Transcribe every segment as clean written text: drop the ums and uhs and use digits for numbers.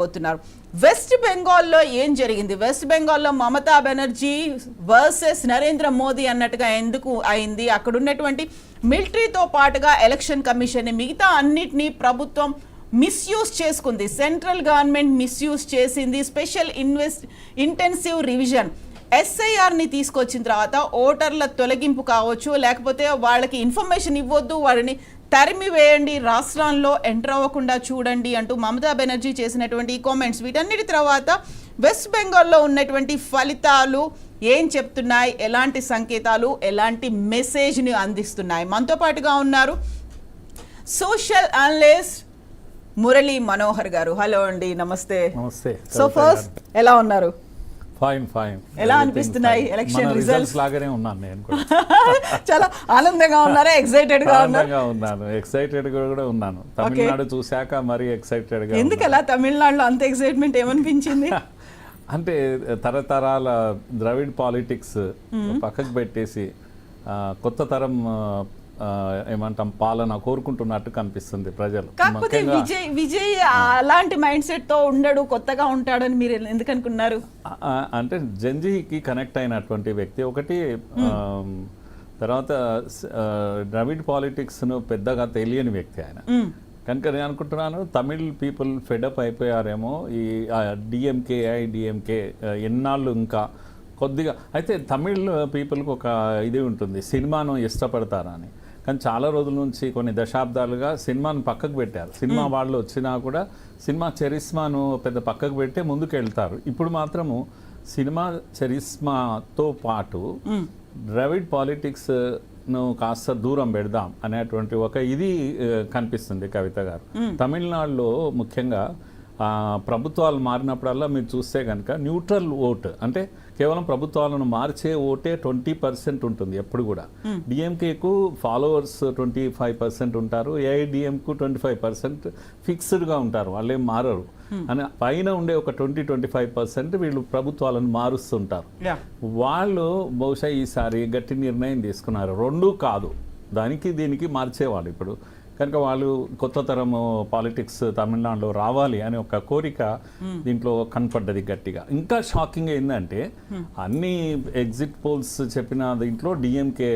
పోతున్నారు. వెస్ట్ బెంగాల్లో ఏం జరిగింది? వెస్ట్ బెంగాల్లో మమతా బెనర్జీ వర్సెస్ నరేంద్ర మోదీ అన్నట్టుగా ఎందుకు అయింది? అక్కడ ఉన్నటువంటి మిలిటరీతో పాటుగా ఎలక్షన్ కమిషన్ మిగతా అన్నిటినీ ప్రభుత్వం మిస్యూజ్ చేసుకుంది. సెంట్రల్ గవర్నమెంట్ మిస్యూజ్ చేసింది. స్పెషల్ ఇంటెన్సివ్ రివిజన్ ఎస్ఐఆర్ని తీసుకొచ్చిన తర్వాత ఓటర్ల తొలగింపు కావచ్చు, లేకపోతే వాళ్ళకి ఇన్ఫర్మేషన్ ఇవ్వద్దు, వారిని తరిమి వేయండి, రాష్ట్రాల్లో ఎంటర్ అవ్వకుండా చూడండి అంటూ మమతా బెనర్జీ చేసినటువంటి కామెంట్స్, వీటన్నిటి తర్వాత వెస్ట్ బెంగాల్లో ఉన్నటువంటి ఫలితాలు ఏం చెప్తున్నాయి, ఎలాంటి సంకేతాలు, ఎలాంటి మెసేజ్ని అందిస్తున్నాయి? మనతో పాటుగా ఉన్నారు సోషల్ అనలిస్ట్ మురళీ మనోహర్ గారు. హలో అండి, నమస్తే. నమస్తే. సో ఫస్ట్ ఎలా ఉన్నారు? ఫైన్. ఎలా అనిపిస్తున్నాయి ఎలక్షన్ రిజల్ట్స్? లాగానే ఉన్నాను నేను కూడా. చాలా ఆనందంగా ఉన్నారా? ఎక్సైటెడ్ గా ఉన్నాను. ఎక్సైటెడ్ కూడా ఉన్నాను. తమిళనాడు చూశాక మరీ ఎక్సైటెడ్ గా. ఎందుకు అలా తమిళనాడులో అంత ఎక్సైట్మెంట్ ఏమనిపించింది? అంటే తరతరాల ద్రవిడ్ పాలిటిక్స్ పక్కకు పెట్టేసి కొత్త తరం ఏమంటాం పాలన కోరుకుంటున్నట్టు కనిపిస్తుంది ప్రజలు. కాకపోతే విజయ్ అలాంటి మైండ్ సెట్ తో ఉండడు, కొత్తగా ఉంటాడని మీరు ఎందుకు అనుకున్నారు? అంటే జంజీకి కనెక్ట్ అయినటువంటి వ్యక్తి ఒకటి. తర్వాత ద్రవిడ్ పాలిటిక్స్ ను పెద్దగా తెలియని వ్యక్తి ఆయన. కనుక నేను అనుకుంటున్నాను తమిళ్ పీపుల్ ఫెడప్ అయిపోయారేమో ఈ డిఎంకే ఎన్నాళ్ళు ఇంకా కొద్దిగా. అయితే తమిళ్ పీపుల్కి ఒక ఇది ఉంటుంది, సినిమాను ఇష్టపడతారా అని. కానీ చాలా రోజుల నుంచి కొన్ని దశాబ్దాలుగా సినిమాను పక్కకు పెట్టారు. సినిమా వాళ్ళు వచ్చినా కూడా సినిమా చరిస్మాను పెద్ద పక్కకు పెట్టే ముందుకు వెళ్తారు. ఇప్పుడు మాత్రము సినిమా చరిస్మాతో పాటు ద్రవిడ్ పాలిటిక్స్ను కాస్త దూరం పెడదాం అనేటువంటి ఒక ఇది కనిపిస్తుంది కవిత గారు. తమిళనాడులో ముఖ్యంగా ప్రభుత్వాలు మారినప్పుడల్లా మీరు చూస్తే కనుక న్యూట్రల్ ఓట్, అంటే కేవలం ప్రభుత్వాలను మార్చే ఓటే 20% ఉంటుంది ఎప్పుడు కూడా. డిఎంకేకు ఫాలోవర్స్ 25% ఉంటారు, ఏఐడిఎంకు 25% ఫిక్స్డ్గా ఉంటారు, వాళ్ళేం మారరు. అని పైన ఉండే ఒక 20-25% వీళ్ళు ప్రభుత్వాలను మారుస్తుంటారు. వాళ్ళు బహుశా ఈసారి గట్టి నిర్ణయం తీసుకున్నారు. రెండూ కాదు, దానికి దీనికి మార్చేవాళ్ళు ఇప్పుడు. కనుక వాళ్ళు కొత్త తరము పాలిటిక్స్ తమిళనాడులో రావాలి అనే ఒక కోరిక దీంట్లో కనపడ్డది గట్టిగా. ఇంకా షాకింగ్ ఏంటంటే అన్ని ఎగ్జిట్ పోల్స్ చెప్పిన దీంట్లో డిఎంకే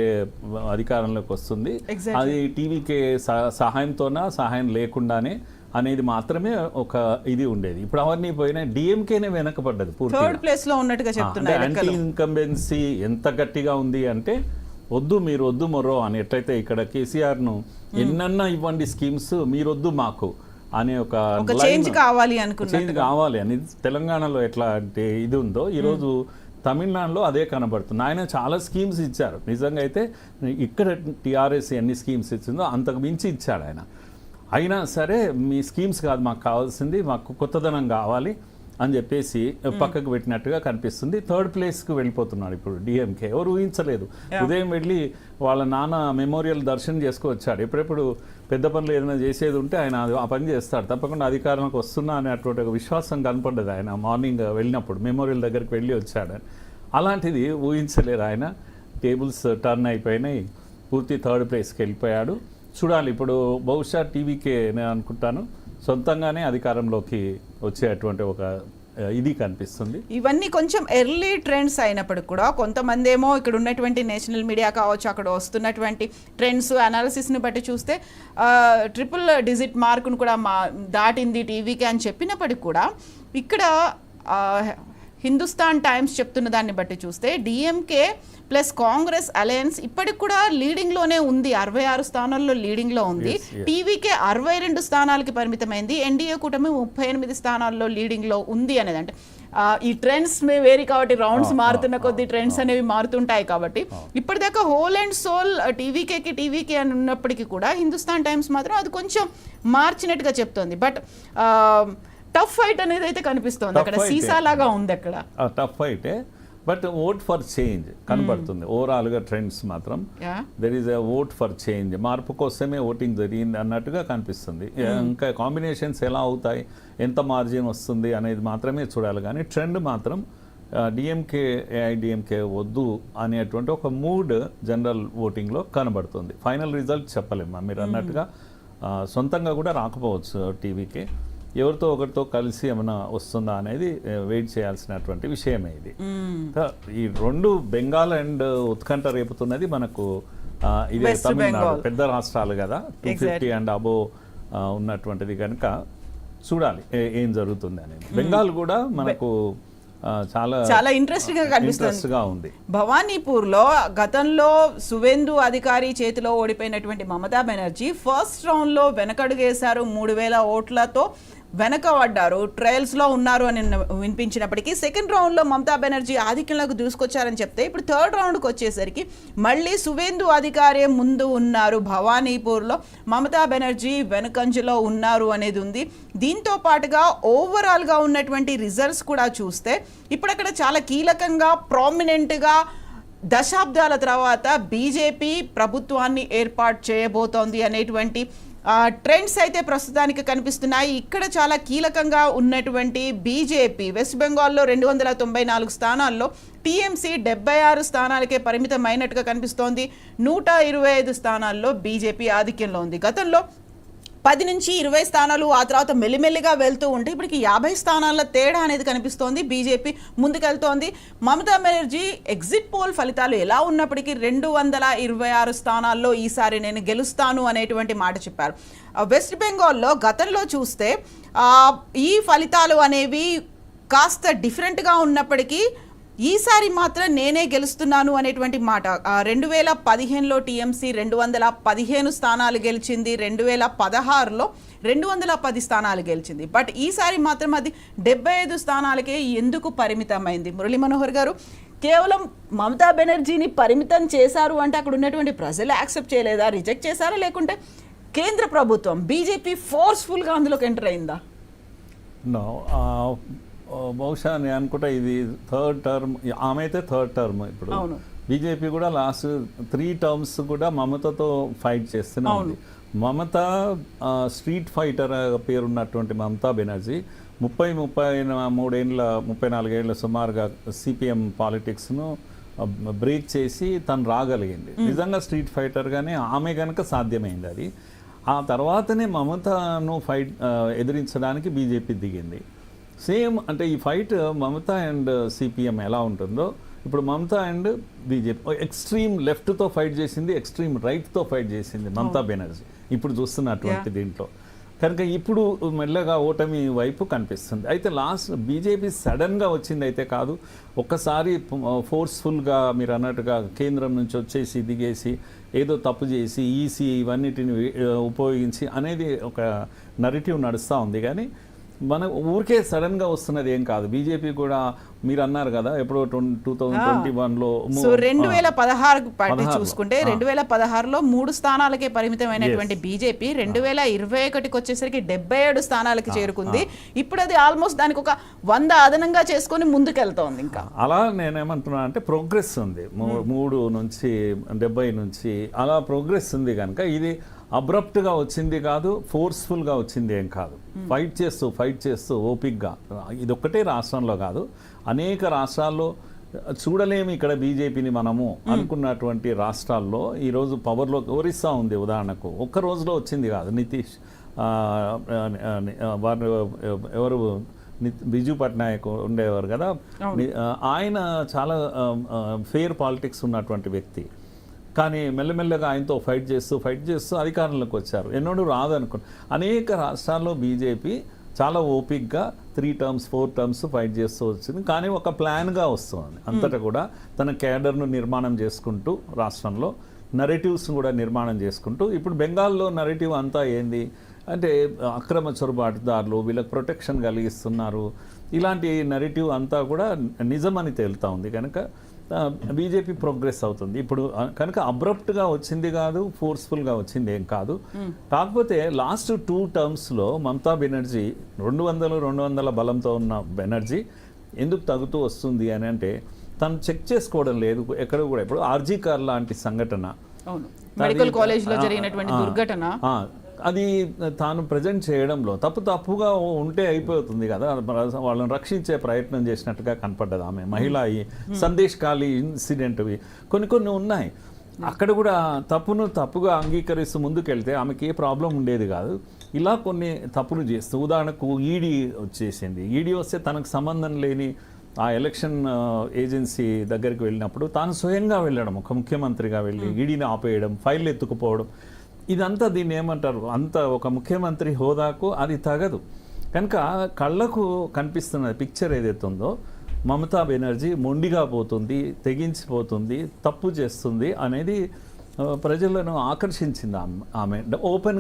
అధికారంలోకి వస్తుంది. అది టీవీకే సహాయం లేకుండానే అనేది మాత్రమే ఒక ఇది ఉండేది. ఇప్పుడు అవన్నీ పోయినా డిఎంకేనే వెనకబడ్డది పూర్తిగా. థర్డ్ ప్లేస్ లో ఉన్నట్టుగా చెప్తున్నారు. యాంటీ ఇన్కంబెన్సీ ఎంత గట్టిగా ఉంది అంటే మీరు వద్దు మొర్రో అని. ఎట్లయితే ఇక్కడ కేసీఆర్ను ఎన్నన్నా ఇవ్వండి స్కీమ్స్, మీరొద్దు మాకు అనే ఒక చేంజ్ కావాలి అని తెలంగాణలో ఎట్లా అంటే ఇది ఉందో ఈరోజు తమిళనాడులో అదే కనబడుతుంది. ఆయన చాలా స్కీమ్స్ ఇచ్చారు. నిజంగా అయితే ఇక్కడ టీఆర్ఎస్ ఎన్ని స్కీమ్స్ ఇచ్చిందో అంతకు మించి ఇచ్చాడు ఆయన. అయినా సరే మీ స్కీమ్స్ కాదు మాకు కావాల్సింది, మాకు కొత్తదనం కావాలి అని చెప్పేసి పక్కకు పెట్టినట్టుగా కనిపిస్తుంది. థర్డ్ ప్లేస్కి వెళ్ళిపోతున్నాడు ఇప్పుడు డిఎంకే. ఎవరు ఊహించలేదు. ఉదయం వెళ్ళి వాళ్ళ నాన్న మెమోరియల్ దర్శనం చేసుకువచ్చాడు. ఎప్పుడెప్పుడు పెద్ద పనులు ఏదైనా చేసేది ఉంటే ఆయన ఆ పని చేస్తాడు, తప్పకుండా అధికారంలోకి వస్తున్నా అనేటువంటి ఒక విశ్వాసం కనపడ్డది ఆయన మార్నింగ్ వెళ్ళినప్పుడు. మెమోరియల్ దగ్గరికి వెళ్ళి వచ్చాడు. అలాంటిది ఊహించలేదు ఆయన. టేబుల్స్ టర్న్ అయిపోయినాయి, పూర్తి థర్డ్ ప్లేస్కి వెళ్ళిపోయాడు. చూడాలి ఇప్పుడు బహుశా టీవీకే నేను అనుకుంటాను సొంతంగానే అధికారంలోకి వచ్చేటువంటి ఒక ఇది కనిపిస్తుంది. ఇవన్నీ కొంచెం ఎర్లీ ట్రెండ్స్ అయినప్పుడు కూడా కొంతమంది ఏమో ఇక్కడ ఉన్నటువంటి నేషనల్ మీడియా కావచ్చు, అక్కడ వస్తున్నటువంటి ట్రెండ్స్ అనాలిసిస్ని బట్టి చూస్తే ట్రిపుల్ డిజిట్ మార్కును కూడా దాటింది టీవీకే అని చెప్పినప్పటికి కూడా ఇక్కడ హిందుస్థాన్ టైమ్స్ చెప్తున్న దాన్ని బట్టి చూస్తే డిఎంకే ప్లస్ కాంగ్రెస్ అలయన్స్ ఇప్పటికి కూడా లీడింగ్లోనే ఉంది. 66 స్థానాల్లో లీడింగ్లో ఉంది. టీవీకే 62 స్థానాలకి పరిమితమైంది. ఎన్డీఏ కూటమి 38 స్థానాల్లో లీడింగ్లో ఉంది అనేది. అంటే ఈ ట్రెండ్స్ వేరి కాబట్టి రౌండ్స్ మారుతున్న కొద్ది ట్రెండ్స్ అనేవి మారుతుంటాయి కాబట్టి ఇప్పటిదాకా హోల్ అండ్ సోల్ టీవీకే అని ఉన్నప్పటికీ కూడా హిందుస్థాన్ టైమ్స్ మాత్రం అది కొంచెం మార్చినట్టుగా చెప్తోంది. బట్ టఫ్ ఫైట్ అనేది అయితే కనిపిస్తుంది అక్కడ, సీసా లాగా ఉంది అక్కడ. టఫ్ ఫైటే, బట్ ఓట్ ఫర్ చేంజ్ కనబడుతుంది. ఓవరాల్గా ట్రెండ్స్ మాత్రం there is a vote for change, మార్పు కోసమే ఓటింగ్ జరిగింది అన్నట్టుగా కనిపిస్తుంది. ఇంకా కాంబినేషన్స్ ఎలా అవుతాయి, ఎంత మార్జిన్ వస్తుంది అనేది మాత్రమే చూడాలి. కానీ ట్రెండ్ మాత్రం డిఎంకే ఏఐడిఎంకే వద్దు అనేటువంటి ఒక మూడ్ జనరల్ ఓటింగ్లో కనబడుతుంది. ఫైనల్ రిజల్ట్ చెప్పలేము మీరు అన్నట్టుగా, సొంతంగా కూడా రాకపోవచ్చు టీవీకే. ఎవరితో ఒకరితో కలిసి ఏమైనా వస్తుందా అనేది వెయిట్ చేయాల్సినటువంటి విషయమే ఇది. ఈ రెండు బెంగాల్ అండ్ ఉత్కంఠ రేపుతున్నది మనకు ఇదే తమిళనాడు పెద్ద రాష్ట్రాలు కదా, 250 అండ్ అబో ఉన్నటువంటిది కనుక చూడాలి ఏం జరుగుతుంది అనేది. బెంగాల్ కూడా మనకు చాలా ఇంట్రెస్టింగ్ గా ఉంది. భవానీపూర్ లో గతంలో సువేందు అధికారి చేతిలో ఓడిపోయినటువంటి మమతా బెనర్జీ ఫస్ట్ రౌండ్ లో వెనకడుగేశారు, 3000 ఓట్లతో వెనకబడ్డారు, ట్రయల్స్ లో ఉన్నారు అని వినిపించినప్పటికీ సెకండ్ రౌండ్ లో మమతా బెనర్జీ ఆధిక్యంలోకి దూసుకొచ్చారని చెప్తే ఇప్పుడు థర్డ్ రౌండ్కి వచ్చేసరికి మళ్ళీ సువేందు అధికారే ముందు ఉన్నారు, భవానీపూర్లో మమతా బెనర్జీ వెనుకంజలో ఉన్నారు అనేది ఉంది. దీంతో పాటుగా ఓవరాల్గా ఉన్నటువంటి రిజల్ట్స్ కూడా చూస్తే ఇప్పుడు అక్కడ చాలా కీలకంగా ప్రామినెంట్గా దశాబ్దాల తర్వాత బీజేపీ ప్రభుత్వాన్ని ఏర్పాటు చేయబోతోంది అనేటువంటి ట్రెండ్స్ అయితే ప్రస్తుతానికి కనిపిస్తున్నాయి. ఇక్కడ చాలా కీలకంగా ఉన్నటువంటి బీజేపీ వెస్ట్ బెంగాల్లో 294 స్థానాల్లో టీఎంసీ 76 స్థానాలకే పరిమితమైనట్టుగా కనిపిస్తోంది. 125 స్థానాల్లో బీజేపీ ఆధిక్యంలో ఉంది. గతంలో 10 నుంచి 20 స్థానాలు ఆ తర్వాత మెల్లిమెల్లిగా వెళ్తూ ఉంటే ఇప్పటికి 50 స్థానాల తేడా అనేది కనిపిస్తోంది. బీజేపీ ముందుకెళ్తోంది. మమతా బెనర్జీ ఎగ్జిట్ పోల్ ఫలితాలు ఎలా ఉన్నప్పటికీ 226 స్థానాల్లో ఈసారి నేను గెలుస్తాను అనేటువంటి మాట చెప్పారు. వెస్ట్ బెంగాల్లో గతంలో చూస్తే ఈ ఫలితాలు అనేవి కాస్త డిఫరెంట్గా ఉన్నప్పటికీ ఈసారి మాత్రం నేనే గెలుస్తున్నాను అనేటువంటి మాట. 2015లో టీఎంసీ 215 స్థానాలు గెలిచింది, 2016లో 210 స్థానాలు గెలిచింది. బట్ ఈసారి మాత్రం అది 75 స్థానాలకే ఎందుకు పరిమితమైంది? మురళీ మనోహర్ గారు, కేవలం మమతా బెనర్జీని పరిమితం చేశారు అంటే అక్కడ ఉన్నటువంటి ప్రజలు యాక్సెప్ట్ చేయలేదా, రిజెక్ట్ చేశారా, లేకుంటే కేంద్ర ప్రభుత్వం బీజేపీ ఫోర్స్ఫుల్గా అందులోకి ఎంటర్ అయిందా? బహుశా నేను అనుకుంటా ఇది థర్డ్ టర్మ్, ఆమె అయితే థర్డ్ టర్మ్. ఇప్పుడు బీజేపీ కూడా లాస్ట్ 3 టర్మ్స్ కూడా మమతతో ఫైట్ చేస్తూనే ఉంది. మమత స్ట్రీట్ ఫైటర్ పేరున్నటువంటి మమతా బెనర్జీ 34 ఏళ్ళ సుమారుగా సిపిఎం పాలిటిక్స్ను బ్రేక్ చేసి తను రాగలిగింది. నిజంగా స్ట్రీట్ ఫైటర్గానే ఆమె కనుక సాధ్యమైంది అది. ఆ తర్వాతనే మమతను ఎదిరించడానికి బీజేపీ దిగింది. సేమ్ అంటే ఈ ఫైట్ మమతా అండ్ సిపిఎం ఎలా ఉంటుందో ఇప్పుడు మమతా అండ్ బీజేపీ ఎక్స్ట్రీమ్ లెఫ్ట్తో ఫైట్ చేసింది, ఎక్స్ట్రీమ్ రైట్తో ఫైట్ చేసింది మమతా బెనర్జీ ఇప్పుడు చూస్తున్నటువంటి దీంట్లో. కనుక ఇప్పుడు మెల్లగా ఓటమి వైపు కనిపిస్తుంది. అయితే లాస్ట్ బీజేపీ సడన్గా వచ్చింది అయితే కాదు, ఒక్కసారి ఫోర్స్ఫుల్గా మీరు అన్నట్టుగా కేంద్రం నుంచి వచ్చేసి దిగేసి ఏదో తప్పు చేసి ఈసీ ఇవన్నిటిని ఉపయోగించి అనేది ఒక నరేటివ్ నడుస్తూ ఉంది. కానీ మన ఊరికే సడన్గా వస్తున్నది ఏం కాదు. బీజేపీ కూడా మీరు అన్నారు కదా ఎప్పుడో 2021లో 2016 చూసుకుంటే 2016లో 3 స్థానాలకే పరిమితమైనటువంటి బీజేపీ 2021కి వచ్చేసరికి 77 స్థానాలకి చేరుకుంది. ఇప్పుడు అది ఆల్మోస్ట్ దానికి ఒక 100 అదనంగా చేసుకొని ముందుకెళ్తోంది. ఇంకా అలా నేనేమంటున్నా అంటే ప్రోగ్రెస్ ఉంది, 3 నుంచి 70 నుంచి అలా ప్రోగ్రెస్ ఉంది. కనుక ఇది అబ్రప్ట్గా వచ్చింది కాదు, ఫోర్స్ఫుల్గా వచ్చింది ఏం కాదు. ఫైట్ చేస్తూ ఓపిక్గా, ఇదొక్కటే రాష్ట్రంలో కాదు అనేక రాష్ట్రాల్లో చూడలేము ఇక్కడ బీజేపీని మనము అనుకున్నటువంటి రాష్ట్రాల్లో ఈరోజు పవర్లో ఒరిస్సా ఉంది ఉదాహరణకు, ఒక్క రోజులో వచ్చింది కాదు. నితీష్ వారు ఎవరు బిజు పట్నాయక్ ఉండేవారు కదా, ఆయన చాలా ఫెయిర్ పాలిటిక్స్ ఉన్నటువంటి వ్యక్తి. కానీ మెల్లమెల్లగా ఆయనతో ఫైట్ చేస్తూ అధికారంలోకి వచ్చారు. ఎన్నడూ రాదనుకున్న అనేక రాష్ట్రాల్లో బీజేపీ చాలా ఓపిక్గా 3 టర్మ్స్ 4 టర్మ్స్ ఫైట్ చేస్తూ వచ్చింది. కానీ ఒక ప్లాన్గా వస్తుంది. అంతటా కూడా తన క్యాడర్ను నిర్మాణం చేసుకుంటూ రాష్ట్రంలో నరేటివ్స్ కూడా నిర్మాణం చేసుకుంటూ, ఇప్పుడు బెంగాల్లో నరేటివ్ అంతా ఏంది అంటే అక్రమ చొరబాటుదారులు, వీళ్ళకి ప్రొటెక్షన్ కలిగిస్తున్నారు, ఇలాంటి నరేటివ్ అంతా కూడా నిజమని తేలుతూ ఉంది. కనుక బీజేపీ ప్రోగ్రెస్ అవుతుంది ఇప్పుడు. కనుక అబ్రప్ట్గా వచ్చింది కాదు, ఫోర్స్ఫుల్గా వచ్చింది ఏం కాదు. కాకపోతే లాస్ట్ 2 టర్మ్స్లో మమతా బెనర్జీ 200 బలంతో ఉన్న బెనర్జీ ఎందుకు తగ్గుతూ వస్తుంది అని అంటే తను చెక్ చేసుకోవడం లేదు ఎక్కడ కూడా. ఇప్పుడు ఆర్జీ కార్ లాంటి సంఘటన, మెడికల్ కాలేజ్లో జరిగినటువంటి దుర్ఘటన, అది తాను ప్రజెంట్ చేయడంలో తప్పుగా ఉంటే అయిపోతుంది కదా, వాళ్ళని రక్షించే ప్రయత్నం చేసినట్టుగా కనపడ్డది ఆమె. మహిళ ఈ సందేశ్ ఖాళీ ఇన్సిడెంట్వి కొన్ని ఉన్నాయి. అక్కడ కూడా తప్పును తప్పుగా అంగీకరిస్తూ ముందుకెళ్తే ఆమెకి ఏ ప్రాబ్లం ఉండేది కాదు. ఇలా కొన్ని తప్పులు చేస్తూ, ఉదాహరణకు ఈడీ వచ్చేసింది. ఈడీ వస్తే తనకు సంబంధం లేని ఆ ఎలక్షన్ ఏజెన్సీ దగ్గరికి వెళ్ళినప్పుడు తాను స్వయంగా వెళ్ళడం, ఒక ముఖ్యమంత్రిగా వెళ్ళి ఈడీని ఆపేయడం, ఫైల్ ఎత్తుకుపోవడం, ఇదంతా దీన్ని ఏమంటారు, అంత ఒక ముఖ్యమంత్రి హోదాకు అది తగదు. కనుక కళ్ళకు కనిపిస్తున్న పిక్చర్ ఏదైతే ఉందో, మమతా బెనర్జీ మొండిగా పోతుంది, తెగించిపోతుంది, తప్పు చేస్తుంది అనేది ప్రజలను ఆకర్షించింది. ఆమె ఓపెన్